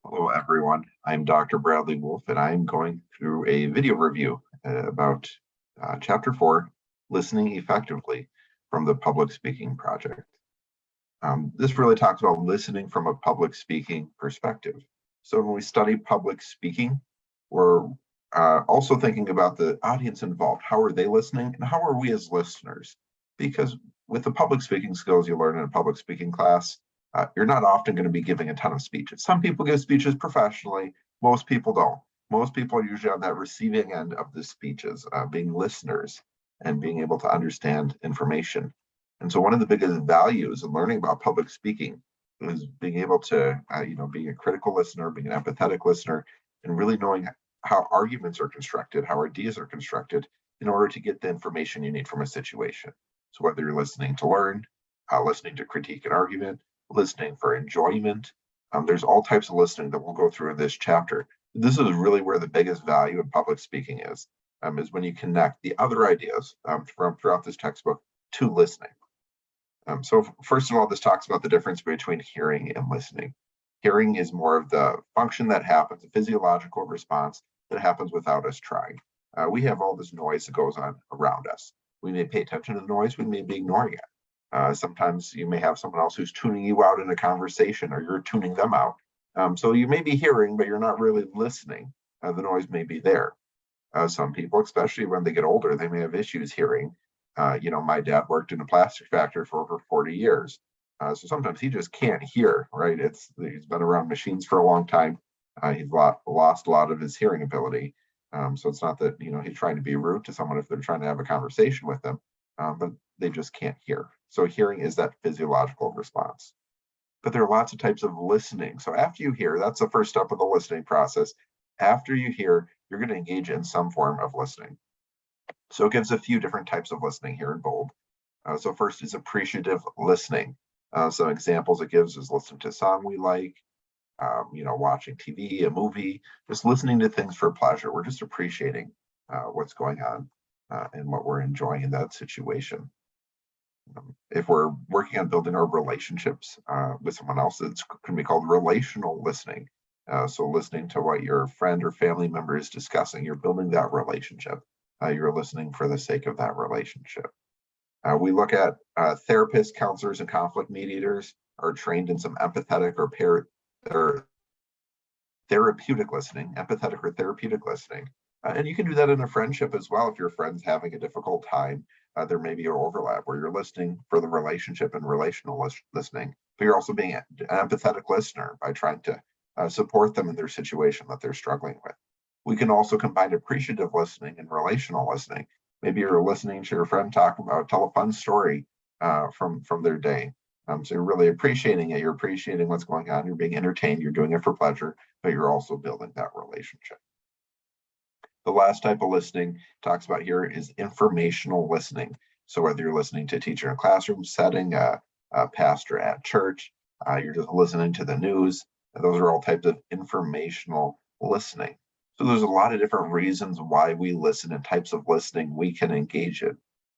Hello, everyone. I'm Dr. Bradley Wolfe, and I'm going through a video review about Chapter 4, Listening Effectively from the Public Speaking Project. This really talks about listening from a public speaking perspective. So when we study public speaking, we're also thinking about the audience involved. How are they listening, and how are we as listeners? Because with the public speaking skills you learn in a public speaking class, you're not often going to be giving a ton of speeches. Some people give speeches professionally, most people don't. Most people are usually on that receiving end of the speeches, being listeners and being able to understand information. And so one of the biggest values in learning about public speaking is being able to, being a critical listener, being an empathetic listener, and really knowing how arguments are constructed, how ideas are constructed in order to get the information you need from a situation. So whether you're listening to learn, listening to critique an argument, listening for enjoyment, there's all types of listening that we'll go through in this chapter. This is really where the biggest value in public speaking is when you connect the other ideas from throughout this textbook to listening. So first of all, this talks about the difference between hearing and listening. Hearing is more of the function that happens, a physiological response that happens without us trying. We have all this noise that goes on around us. We may pay attention to the noise, we may be ignoring it. Sometimes you may have someone else who's tuning you out in a conversation, or you're tuning them out. So you may be hearing, but you're not really listening. The noise may be there. Some people, especially when they get older, they may have issues hearing. My dad worked in a plastic factory for over 40 years. So sometimes he just can't hear, right? He's been around machines for a long time. He's lost a lot of his hearing ability. So it's not that, he's trying to be rude to someone if they're trying to have a conversation with them, but they just can't hear. So hearing is that physiological response. But there are lots of types of listening. So after you hear, that's the first step of the listening process. After you hear, you're going to engage in some form of listening. So it gives a few different types of listening here in bold. So first is appreciative listening. Some examples it gives is listening to a song we like, watching TV, a movie, just listening to things for pleasure. We're just appreciating what's going on and what we're enjoying in that situation. If we're working on building our relationships with someone else, it's can be called relational listening. So listening to what your friend or family member is discussing, you're building that relationship. You're listening for the sake of that relationship. We look at therapists, counselors, and conflict mediators are trained in some empathetic or therapeutic listening, empathetic or therapeutic listening. And you can do that in a friendship as well. If your friend's having a difficult time, there may be an overlap where you're listening for the relationship and relational listening, but you're also being an empathetic listener by trying to support them in their situation that they're struggling with. We can also combine appreciative listening and relational listening. Maybe you're listening to your friend tell a fun story from their day. So you're really appreciating it. You're appreciating what's going on. You're being entertained. You're doing it for pleasure, but you're also building that relationship. The last type of listening talks about here is informational listening. So whether you're listening to a teacher in a classroom setting, a pastor at church, you're just listening to the news, those are all types of informational listening. So there's a lot of different reasons why we listen and types of listening we can engage in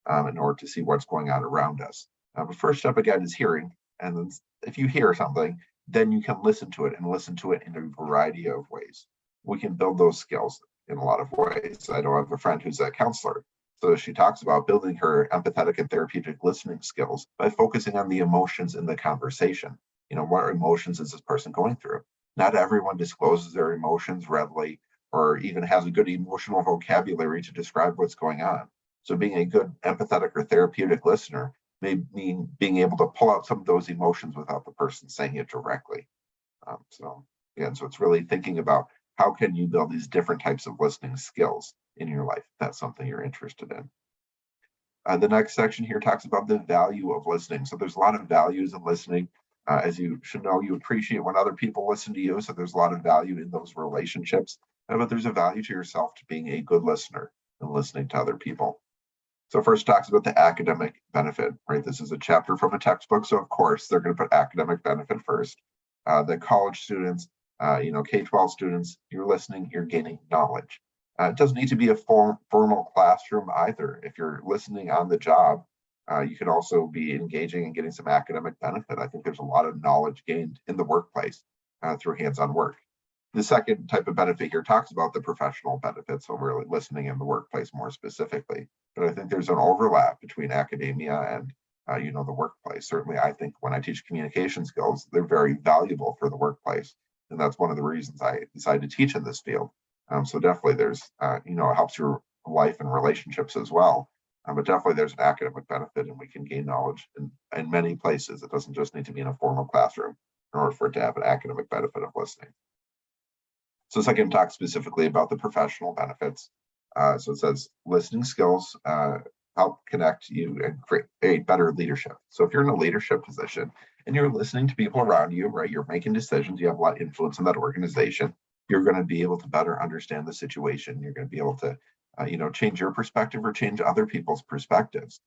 order to see what's going on around us. But first step again is hearing. And then if you hear something, then you can listen to it and listen to it in a variety of ways. We can build those skills in a lot of ways. I know I have a friend who's a counselor. So she talks about building her empathetic and therapeutic listening skills by focusing on the emotions in the conversation. What emotions is this person going through? Not everyone discloses their emotions readily or even has a good emotional vocabulary to describe what's going on. So being a good empathetic or therapeutic listener may mean being able to pull out some of those emotions without the person saying it directly. So it's really thinking about how can you build these different types of listening skills in your life. That's something you're interested in. The next section here talks about the value of listening. So there's a lot of values in listening. As you should know, you appreciate when other people listen to you. So there's a lot of value in those relationships. But there's a value to yourself to being a good listener and listening to other people. So first talks about the academic benefit, right? This is a chapter from a textbook. So of course, they're going to put academic benefit first. The college students, K-12 students, you're listening, you're gaining knowledge. It doesn't need to be a formal classroom either. If you're listening on the job, you could also be engaging and getting some academic benefit. I think there's a lot of knowledge gained in the workplace through hands-on work. The second type of benefit here talks about the professional benefits, so we're listening in the workplace more specifically. But I think there's an overlap between academia and the workplace. Certainly, I think when I teach communication skills, they're very valuable for the workplace, and that's one of the reasons I decided to teach in this field. So definitely, there's it helps your life and relationships as well. But definitely, there's an academic benefit, and we can gain knowledge in many places. It doesn't just need to be in a formal classroom in order for it to have an academic benefit of listening. So second, talk specifically about the professional benefits. So it says listening skills help connect you and create better leadership. So if you're in a leadership position and you're listening to people around you, right, you're making decisions, you have a lot of influence in that organization, you're going to be able to better understand the situation. You're going to be able to, change your perspective or change other people's perspectives.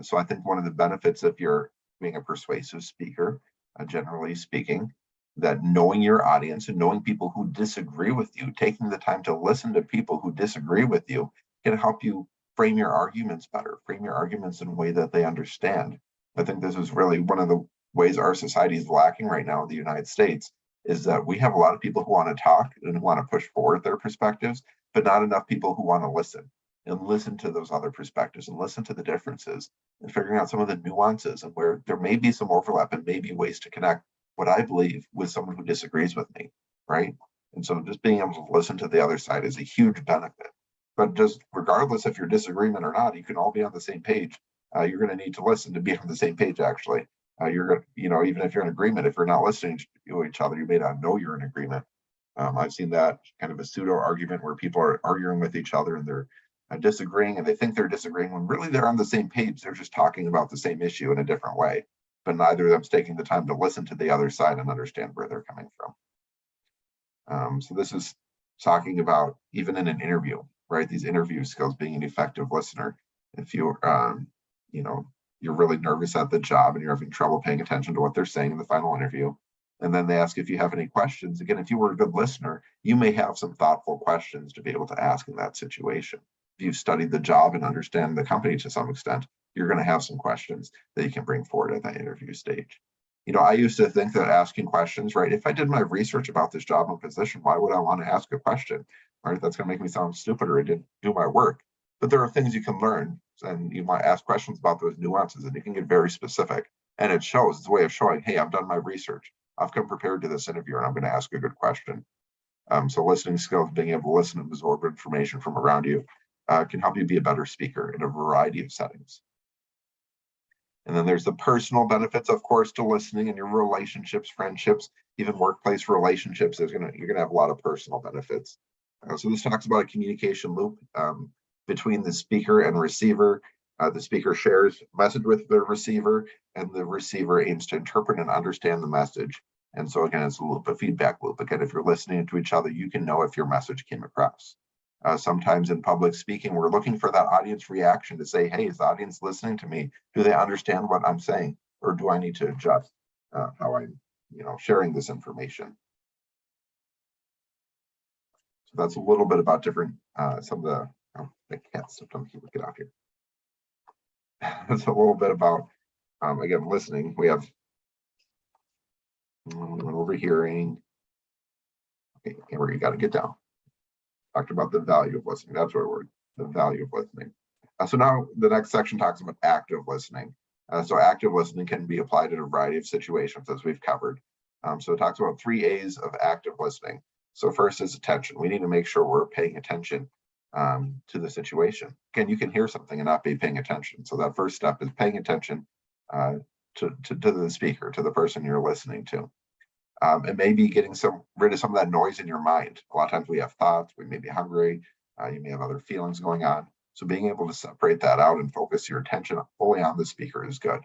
So I think one of the benefits if you're being a persuasive speaker, generally speaking, that knowing your audience and knowing people who disagree with you, taking the time to listen to people who disagree with you can help you frame your arguments better, frame your arguments in a way that they understand. I think this is really one of the ways our society is lacking right now in the United States, is that we have a lot of people who want to talk and who want to push forward their perspectives, but not enough people who want to listen to those other perspectives and listen to the differences and figuring out some of the nuances and where there may be some overlap and maybe ways to connect what I believe with someone who disagrees with me, right? And so just being able to listen to the other side is a huge benefit. But just regardless if you're disagreement or not, you can all be on the same page. You're going to need to listen to be on the same page, actually. You're going to, even if you're in agreement, if you're not listening to each other, you may not know you're in agreement. I've seen that kind of a pseudo argument where people are arguing with each other and they're disagreeing and they think they're disagreeing when really they're on the same page. They're just talking about the same issue in a different way, but neither of them's taking the time to listen to the other side and understand where they're coming from. So this is talking about even in an interview, right? These interview skills, being an effective listener. If you're really nervous at the job and you're having trouble paying attention to what they're saying in the final interview, and then they ask if you have any questions. Again, if you were a good listener, you may have some thoughtful questions to be able to ask in that situation. If you've studied the job and understand the company to some extent, you're going to have some questions that you can bring forward at that interview stage. I used to think that asking questions, right? If I did my research about this job and position, why would I want to ask a question? Right? That's going to make me sound stupid or I didn't do my work. But there are things you can learn and you might ask questions about those nuances and you can get very specific. And it shows, it's a way of showing, hey, I've done my research. I've come prepared to this interview and I'm going to ask a good question. So listening skills, being able to listen and absorb information from around you can help you be a better speaker in a variety of settings. And then there's the personal benefits, of course, to listening in your relationships, friendships, even workplace relationships. You're going to have a lot of personal benefits. So this talks about a communication loop between the speaker and receiver. The speaker shares message with the receiver, and the receiver aims to interpret and understand the message. And so again, it's a loop, a feedback loop. Again, if you're listening to each other, you can know if your message came across. Sometimes in public speaking, we're looking for that audience reaction to say, hey, is the audience listening to me? Do they understand what I'm saying? Or do I need to adjust how I'm sharing this information? So that's a little bit about different, some of the cat stuff. Let me get off here. It's a little bit about, again, listening. We have overhearing. Okay, where you got to get down. Talked about the value of listening. That's what we're, the value of listening. So now the next section talks about active listening. So active listening can be applied in a variety of situations, as we've covered. So it talks about 3 A's of active listening. So first is attention. We need to make sure we're paying attention to the situation. Again, you can hear something and not be paying attention. So that first step is paying attention to the speaker, to the person you're listening to. And maybe getting rid of some of that noise in your mind. A lot of times we have thoughts, we may be hungry, you may have other feelings going on. So being able to separate that out and focus your attention fully on the speaker is good.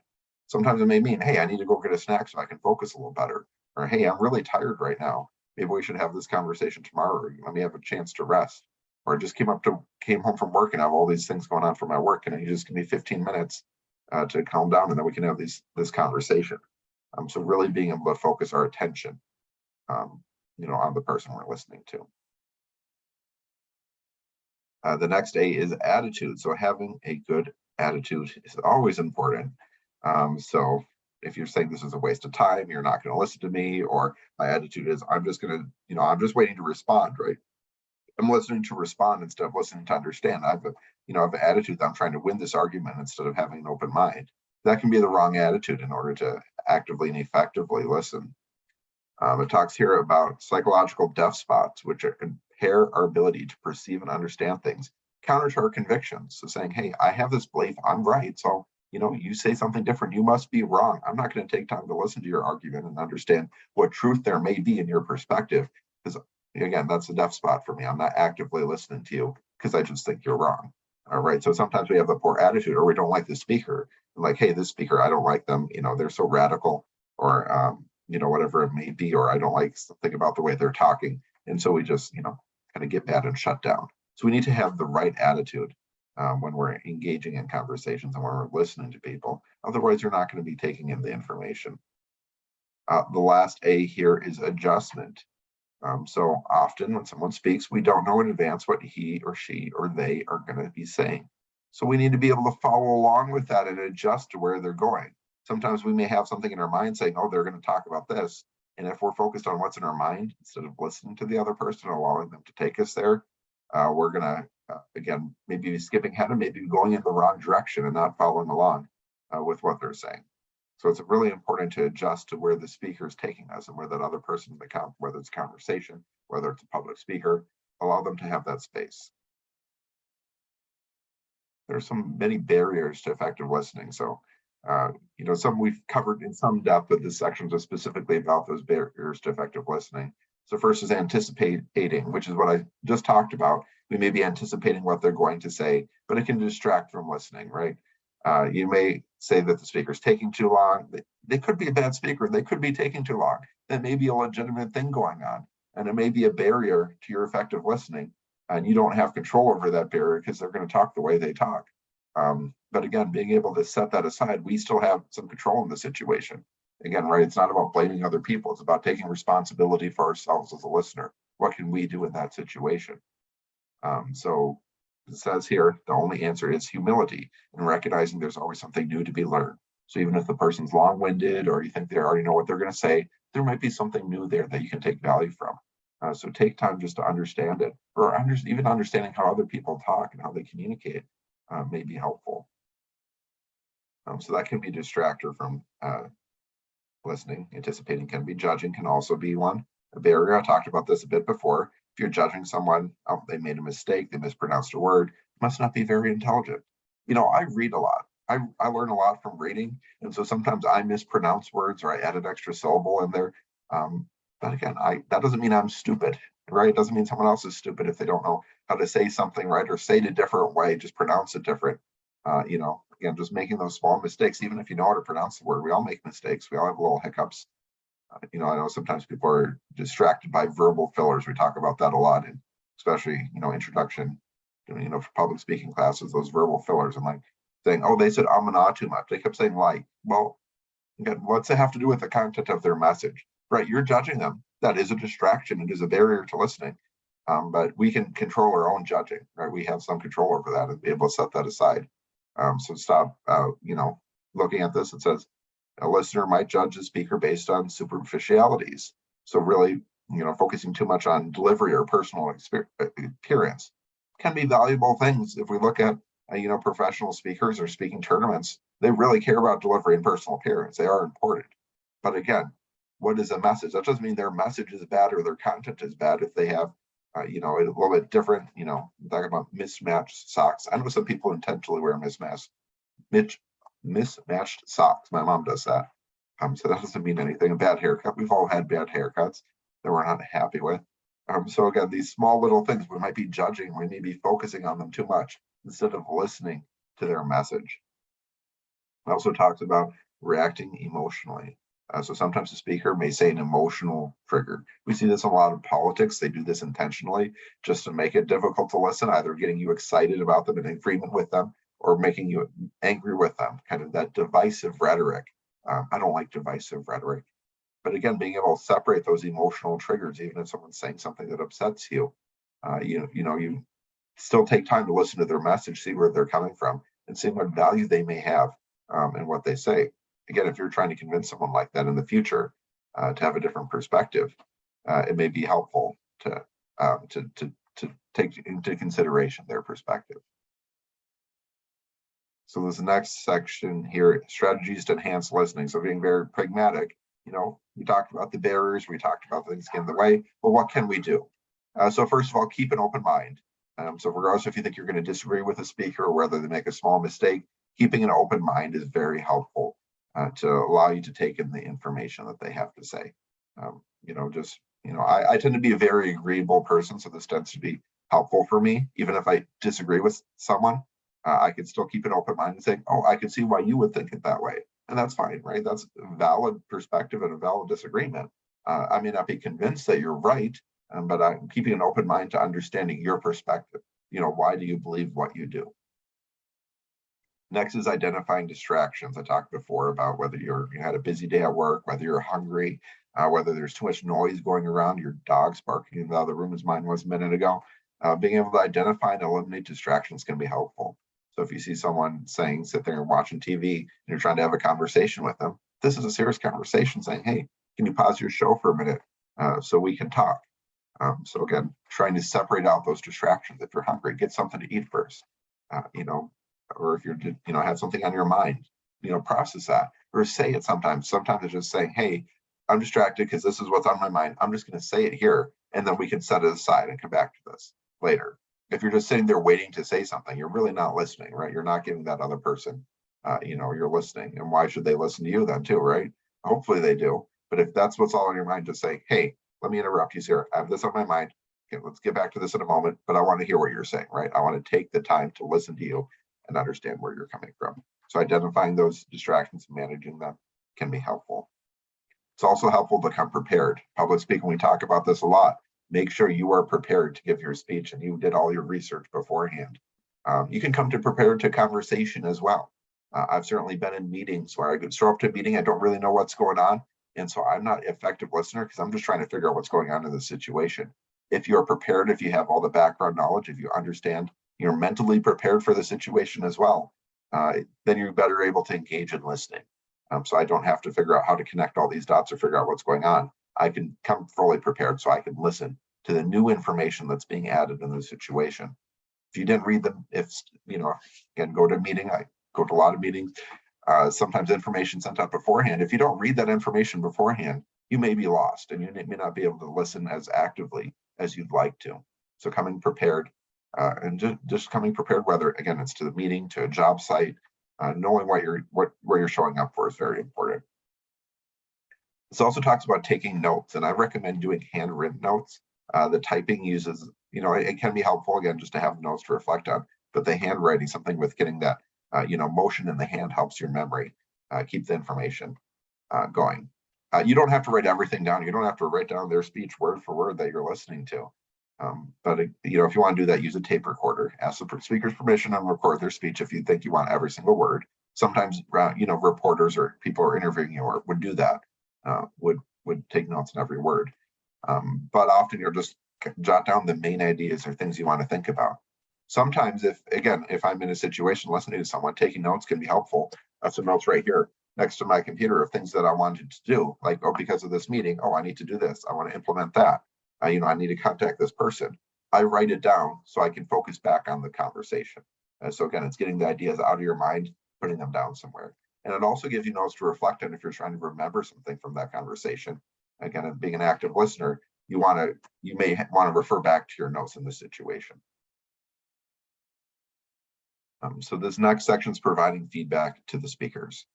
Sometimes it may mean, hey, I need to go get a snack so I can focus a little better. Or, hey, I'm really tired right now. Maybe we should have this conversation tomorrow. Or let me have a chance to rest. Or I just came home from work and have all these things going on for my work. And you just give me 15 minutes to calm down and then we can have this conversation. So really being able to focus our attention, on the person we're listening to. The next A is attitude. So having a good attitude is always important. So if you're saying this is a waste of time, you're not going to listen to me, or my attitude is I'm just going to, I'm just waiting to respond, right? I'm listening to respond instead of listening to understand. I have an attitude that I'm trying to win this argument instead of having an open mind. That can be the wrong attitude in order to actively and effectively listen. It talks here about psychological deaf spots, which impair our ability to perceive and understand things, counter to our convictions. So saying, hey, I have this belief, I'm right. So, you say something different, you must be wrong. I'm not going to take time to listen to your argument and understand what truth there may be in your perspective. Because again, that's a deaf spot for me. I'm not actively listening to you because I just think you're wrong. All right. So sometimes we have a poor attitude or we don't like the speaker. Like, hey, this speaker, I don't like them. They're so radical, or whatever it may be, or I don't like something about the way they're talking. And so we just, kind of get mad and shut down. So we need to have the right attitude when we're engaging in conversations and when we're listening to people. Otherwise, you're not going to be taking in the information. The last A here is adjustment. So often when someone speaks, we don't know in advance what he or she or they are going to be saying. So we need to be able to follow along with that and adjust to where they're going. Sometimes we may have something in our mind saying, oh, they're going to talk about this. And if we're focused on what's in our mind, instead of listening to the other person, allowing them to take us there, we're going to, again, maybe be skipping ahead and maybe going in the wrong direction and not following along with what they're saying. So it's really important to adjust to where the speaker is taking us and where that other person, whether it's conversation, whether it's a public speaker, allow them to have that space. There's many barriers to effective listening. So, some we've covered in some depth, but this section is specifically about those barriers to effective listening. So first is anticipating, which is what I just talked about. We may be anticipating what they're going to say, but it can distract from listening, right? You may say that the speaker's taking too long. They could be a bad speaker. They could be taking too long. That may be a legitimate thing going on, and it may be a barrier to your effective listening. And you don't have control over that barrier because they're going to talk the way they talk. But again, being able to set that aside, we still have some control in the situation. Again, right, it's not about blaming other people. It's about taking responsibility for ourselves as a listener. What can we do in that situation? So it says here, the only answer is humility and recognizing there's always something new to be learned. So even if the person's long-winded or you think they already know what they're going to say, there might be something new there that you can take value from. So take time just to understand it, or even understanding how other people talk and how they communicate may be helpful. So that can be a distractor from listening. Anticipating can be. Judging can also be one. A barrier, I talked about this a bit before. If you're judging someone, oh, they made a mistake, they mispronounced a word, must not be very intelligent. I read a lot. I learn a lot from reading. And so sometimes I mispronounce words or I add an extra syllable in there. But again, that doesn't mean I'm stupid, right? It doesn't mean someone else is stupid if they don't know how to say something right or say it a different way, just pronounce it different. Again, just making those small mistakes, even if you know how to pronounce the word, we all make mistakes. We all have little hiccups. I know sometimes people are distracted by verbal fillers. We talk about that a lot, and especially, introduction, for public speaking classes, those verbal fillers. And like saying, oh, they said and ah too much. They kept saying like. Well, again, what's it have to do with the content of their message? Right, you're judging them. That is a distraction. It is a barrier to listening. But we can control our own judging, right? We have some control over that and be able to set that aside. So stop, looking at this. It says a listener might judge the speaker based on superficialities. So really, focusing too much on delivery or personal appearance can be valuable things. If we look at, professional speakers or speaking tournaments, they really care about delivery and personal appearance. They are important. But again, what is a message? That doesn't mean their message is bad or their content is bad if they have, a little bit different, talking about mismatched socks. I know some people intentionally wear mismatched socks. My mom does that. So that doesn't mean anything. A bad haircut. We've all had bad haircuts that we're not happy with. So again, these small little things we might be judging, we may be focusing on them too much instead of listening to their message. It also talks about reacting emotionally. So sometimes the speaker may say an emotional trigger. We see this in a lot of politics. They do this intentionally just to make it difficult to listen, either getting you excited about them and in agreement with them or making you angry with them, kind of that divisive rhetoric. I don't like divisive rhetoric. But again, being able to separate those emotional triggers, even if someone's saying something that upsets you, you still take time to listen to their message, see where they're coming from, and see what value they may have in what they say. again, if you're trying to convince someone like that in the future to have a different perspective, it may be helpful to take into consideration their perspective. So this next section here, strategies to enhance listening. So being very pragmatic, we talked about the barriers, we talked about things getting in the way, but what can we do? So first of all, keep an open mind. So regardless if you think you're going to disagree with a speaker or whether they make a small mistake, keeping an open mind is very helpful to allow you to take in the information that they have to say. I tend to be a very agreeable person, so this tends to be helpful for me. Even if I disagree with someone, I can still keep an open mind and say, oh, I can see why you would think it that way. And that's fine, right? That's a valid perspective and a valid disagreement. I may not be convinced that you're right, but I'm keeping an open mind to understanding your perspective. Why do you believe what you do? Next is identifying distractions. I talked before about whether you had a busy day at work, whether you're hungry, whether there's too much noise going around, your dog's barking in the other room as mine was a minute ago. Being able to identify and eliminate distractions can be helpful. So if you see someone sit there and watching TV and you're trying to have a conversation with them, this is a serious conversation saying, hey, can you pause your show for a minute so we can talk? So again, trying to separate out those distractions. If you're hungry, get something to eat first, or if you're, have something on your mind, process that or say it sometimes. Sometimes it's just saying, hey, I'm distracted because this is what's on my mind. I'm just going to say it here, and then we can set it aside and come back to this later. If you're just sitting there waiting to say something, you're really not listening, right? You're not giving that other person, you're listening. And why should they listen to you then too, right? Hopefully they do. But if that's what's all on your mind, just say, hey, let me interrupt you here. I have this on my mind. Okay, let's get back to this in a moment, but I want to hear what you're saying, right? I want to take the time to listen to you and understand where you're coming from. So identifying those distractions and managing them can be helpful. It's also helpful to come prepared. Public speaking, we talk about this a lot. Make sure you are prepared to give your speech and you did all your research beforehand. You can come prepared to conversation as well. I've certainly been in meetings where I could show up to a meeting, I don't really know what's going on. And so I'm not an effective listener because I'm just trying to figure out what's going on in the situation. If you're prepared, if you have all the background knowledge, if you understand, you're mentally prepared for the situation as well, then you're better able to engage in listening. So I don't have to figure out how to connect all these dots or figure out what's going on. I can come fully prepared so I can listen to the new information that's being added in the situation. If you didn't read them, again, go to a meeting, I go to a lot of meetings, sometimes information sent out beforehand. If you don't read that information beforehand, you may be lost and you may not be able to listen as actively as you'd like to. So coming prepared and just coming prepared, whether again, it's to the meeting, to a job site, knowing where you're showing up for is very important. This also talks about taking notes, and I recommend doing handwritten notes. The typing uses, it can be helpful again just to have notes to reflect on, but the handwriting, something with getting that, motion in the hand helps your memory, keep the information going. You don't have to write everything down. You don't have to write down their speech word for word that you're listening to. But if you want to do that, use a tape recorder. Ask the speaker's permission and record their speech if you think you want every single word. Sometimes, reporters or people who are interviewing you would do that, would take notes on every word. But often you'll just jot down the main ideas or things you want to think about. Sometimes if I'm in a situation listening to someone, taking notes can be helpful. I have some notes right here next to my computer of things that I wanted to do, like, because of this meeting, I need to do this. I want to implement that. I need to contact this person. I write it down so I can focus back on the conversation. So again, it's getting the ideas out of your mind, putting them down somewhere. And it also gives you notes to reflect on if you're trying to remember something from that conversation. Again, being an active listener, you may want to refer back to your notes in this situation. So this next section is providing feedback to the speakers.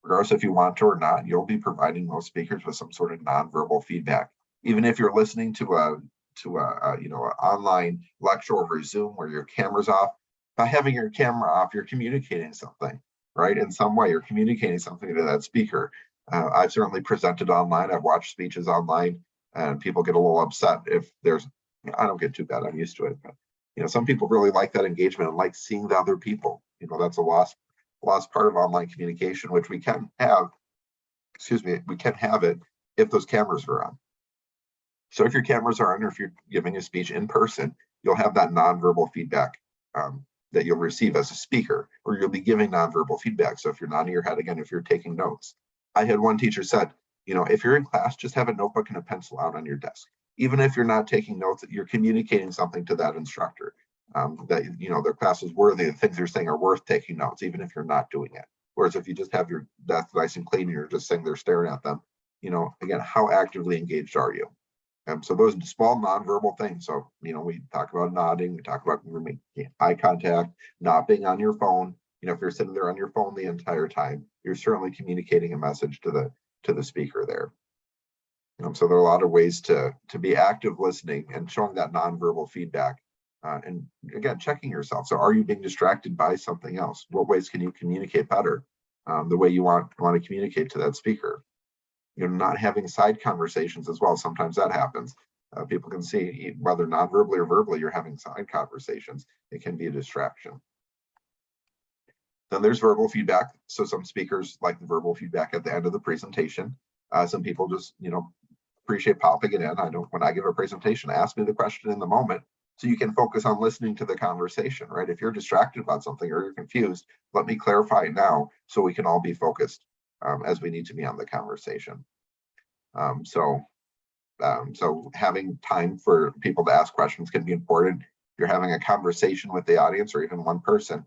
Regardless if you want to or not, you'll be providing most speakers with some sort of nonverbal feedback. Even if you're listening to an online lecture over Zoom where your camera's off, by having your camera off, you're communicating something, right? In some way, you're communicating something to that speaker. I've certainly presented online. I've watched speeches online, and people get a little upset if there's. I don't get too bad. I'm used to it. But some people really like that engagement and like seeing the other people. That's a lost part of online communication, which we can have. We can have it if those cameras are on. So if your cameras are on, or if you're giving a speech in person, you'll have that nonverbal feedback that you'll receive as a speaker, or you'll be giving nonverbal feedback. So if you're nodding your head, again, if you're taking notes. I had one teacher said, if you're in class, just have a notebook and a pencil out on your desk. Even if you're not taking notes, you're communicating something to that instructor, that, their class is worthy, the things you're saying are worth taking notes, even if you're not doing it. Whereas if you just have your desk nice and clean and you're just sitting there staring at them, again, how actively engaged are you? So those small nonverbal things. So, we talk about nodding, we talk about making eye contact, not being on your phone. If you're sitting there on your phone the entire time, you're certainly communicating a message to the speaker there. So there are a lot of ways to be active listening and showing that nonverbal feedback. And again, checking yourself. So are you being distracted by something else? What ways can you communicate better the way you want to communicate to that speaker? Not having side conversations as well. Sometimes that happens. People can see whether non-verbally or verbally you're having side conversations. It can be a distraction. Then there's verbal feedback. So some speakers like the verbal feedback at the end of the presentation. Some people just, appreciate popping it in. When I give a presentation, ask me the question in the moment so you can focus on listening to the conversation, right? If you're distracted about something or you're confused, let me clarify it now so we can all be focused as we need to be on the conversation. So having time for people to ask questions can be important. If you're having a conversation with the audience or even one person,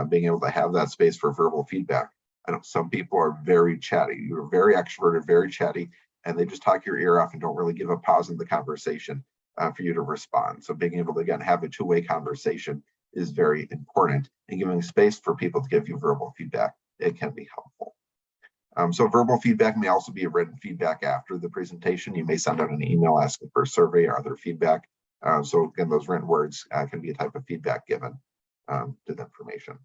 being able to have that space for verbal feedback. I know some people are very chatty. You're very extroverted, very chatty, and they just talk your ear off and don't really give a pause in the conversation for you to respond. So being able to, again, have a two-way conversation is very important, and giving space for people to give you verbal feedback, it can be helpful. So verbal feedback may also be written feedback after the presentation. You may send out an email asking for a survey or other feedback. So again, those written words can be a type of feedback given to the information.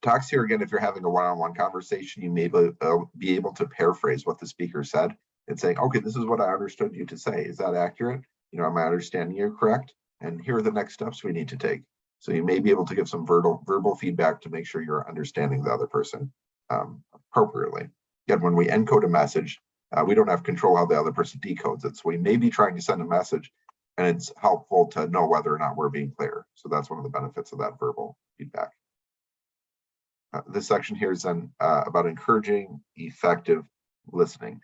Talks here, again, if you're having a one-on-one conversation, you may be able to paraphrase what the speaker said and say, okay, this is what I understood you to say. Is that accurate? Am I understanding you correct? And here are the next steps we need to take. So you may be able to give some verbal feedback to make sure you're understanding the other person appropriately. Again, when we encode a message, we don't have control how the other person decodes it. So we may be trying to send a message, and it's helpful to know whether or not we're being clear. So that's one of the benefits of that verbal feedback. This section here is then about encouraging effective listening.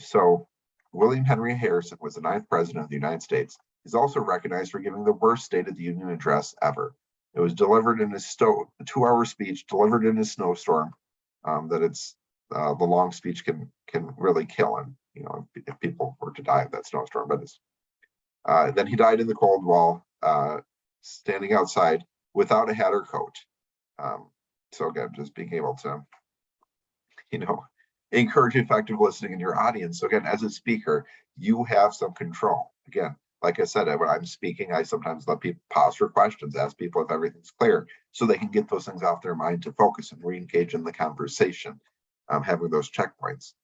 So William Henry Harrison was the 9th president of the United States. He's also recognized for giving the worst State of the Union address ever. It was delivered in a 2-hour speech, delivered in a snowstorm. That it's the long speech can really kill him, if people were to die of that snowstorm. But then he died in the cold while standing outside without a hat or coat. So again, just being able to, encourage effective listening in your audience. So again, as a speaker, you have some control. Again, like I said, when I'm speaking, I sometimes let people pause for questions, ask people if everything's clear, so they can get those things off their mind to focus and re-engage in the conversation. Having those checkpoints,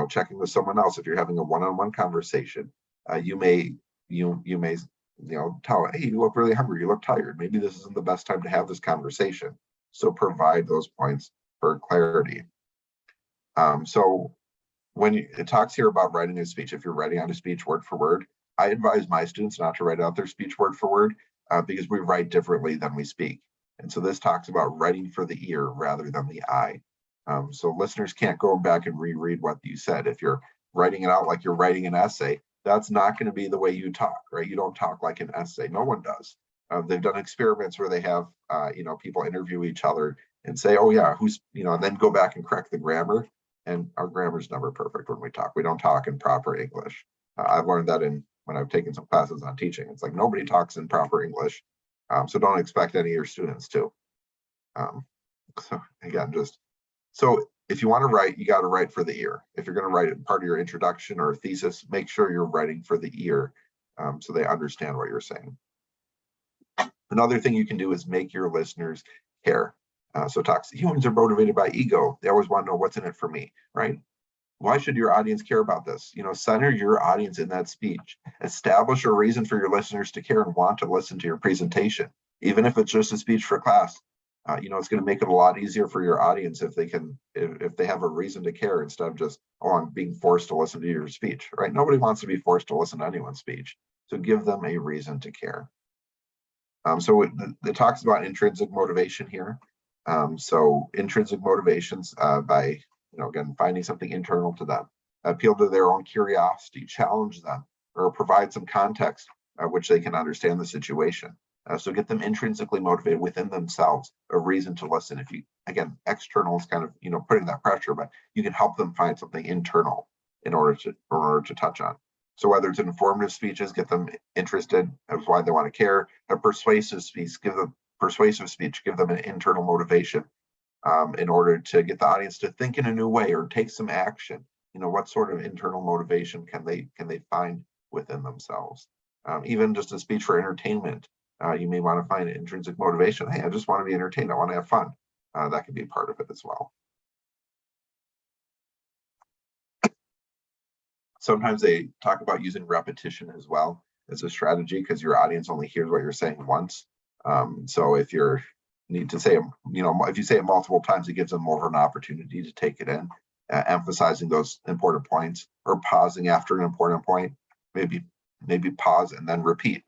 checking with someone else. If you're having a one-on-one conversation, you may tell, hey, you look really hungry, you look tired. Maybe this isn't the best time to have this conversation. So provide those points for clarity. So when it talks here about writing a speech, if you're writing out a speech word for word, I advise my students not to write out their speech word for word because we write differently than we speak. And so this talks about writing for the ear rather than the eye. So listeners can't go back and reread what you said. If you're writing it out like you're writing an essay, that's not going to be the way you talk, right? You don't talk like an essay. No one does. They've done experiments where they have, people interview each other and say, oh yeah, and then go back and correct the grammar. And our grammar's never perfect when we talk. We don't talk in proper English. I've learned that when I've taken some classes on teaching. It's like nobody talks in proper English. So don't expect any of your students to. So again, so if you want to write, you got to write for the ear. If you're going to write it part of your introduction or a thesis, make sure you're writing for the ear so they understand what you're saying. Another thing you can do is make your listeners care. Humans are motivated by ego. They always want to know what's in it for me, right? Why should your audience care about this? Center your audience in that speech. Establish a reason for your listeners to care and want to listen to your presentation, even if it's just a speech for class. It's going to make it a lot easier for your audience if they have a reason to care instead of just, oh, I'm being forced to listen to your speech, right? Nobody wants to be forced to listen to anyone's speech. So give them a reason to care. So it talks about intrinsic motivation here. So intrinsic motivations by, again, finding something internal to them, appeal to their own curiosity, challenge them, or provide some context which they can understand the situation. So get them intrinsically motivated within themselves, a reason to listen. If you, again, external is kind of, putting that pressure, but you can help them find something internal in order to touch on. So whether it's informative speeches, get them interested as why they want to care. A persuasive speech, give them an internal motivation in order to get the audience to think in a new way or take some action. What sort of internal motivation can they find within themselves? Even just a speech for entertainment, you may want to find intrinsic motivation. Hey, I just want to be entertained. I want to have fun. That could be part of it as well. Sometimes they talk about using repetition as well as a strategy because your audience only hears what you're saying once. So if you need to say, if you say it multiple times, it gives them more of an opportunity to take it in, emphasizing those important points or pausing after an important point, maybe pause and then repeat,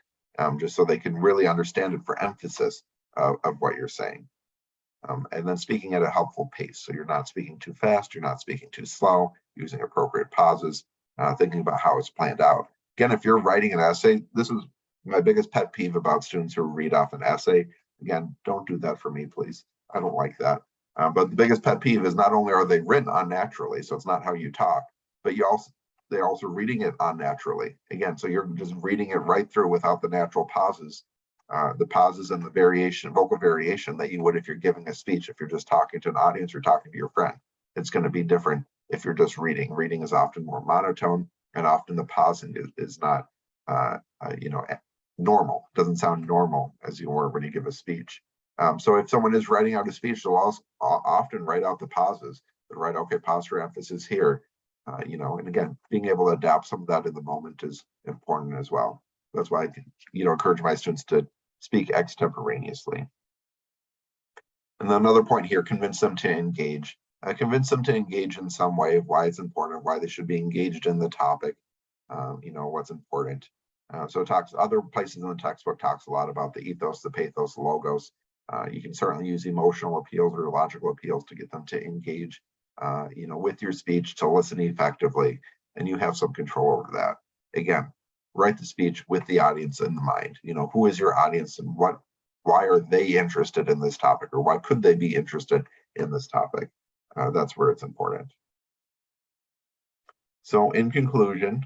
just so they can really understand it for emphasis of what you're saying. And then speaking at a helpful pace. So you're not speaking too fast, you're not speaking too slow, using appropriate pauses, thinking about how it's planned out. Again, if you're writing an essay, this is my biggest pet peeve about students who read off an essay. Again, don't do that for me, please. I don't like that. But the biggest pet peeve is not only are they written unnaturally, so it's not how you talk, but they're also reading it unnaturally. Again, so you're just reading it right through without the natural pauses. The pauses and the vocal variation that you would if you're giving a speech. If you're just talking to an audience or talking to your friend, it's going to be different if you're just reading. Reading is often more monotone, and often the pausing is not, normal. It doesn't sound normal as you were when you give a speech. So if someone is writing out a speech, they'll also often write out the pauses. They'll write, okay, pause for emphasis here. And again, being able to adapt some of that in the moment is important as well. That's why I, encourage my students to speak extemporaneously. And then another point here, convince them to engage. Convince them to engage in some way of why it's important, why they should be engaged in the topic, what's important. So it talks, other places in the textbook talks a lot about the ethos, the pathos, the logos. You can certainly use emotional appeals or logical appeals to get them to engage, with your speech, to listen effectively, and you have some control over that. Again, write the speech with the audience in mind. Who is your audience and why are they interested in this topic, or why could they be interested in this topic? That's where it's important. So in conclusion,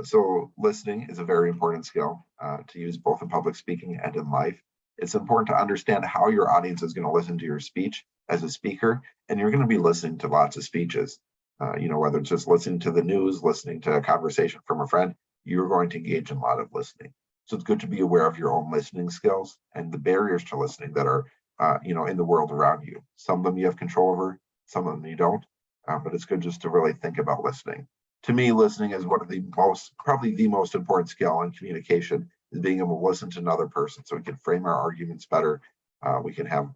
so listening is a very important skill to use both in public speaking and in life. It's important to understand how your audience is going to listen to your speech as a speaker, and you're going to be listening to lots of speeches. Whether it's just listening to the news, listening to a conversation from a friend, you're going to engage in a lot of listening. So it's good to be aware of your own listening skills and the barriers to listening that are, in the world around you. Some of them you have control over, some of them you don't, but it's good just to really think about listening. To me, listening is one of probably the most important skill in communication, is being able to listen to another person so we can frame our arguments better. We can have,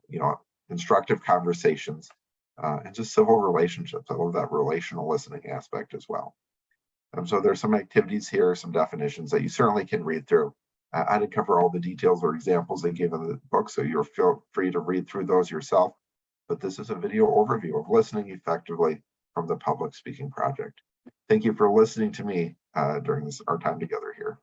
constructive conversations and just civil relationships. I love that relational listening aspect as well. So there's some activities here, some definitions that you certainly can read through. I didn't cover all the details or examples they gave in the book, so you're feel free to read through those yourself. But this is a video overview of listening effectively from the Public Speaking Project. Thank you for listening to me during our time together here.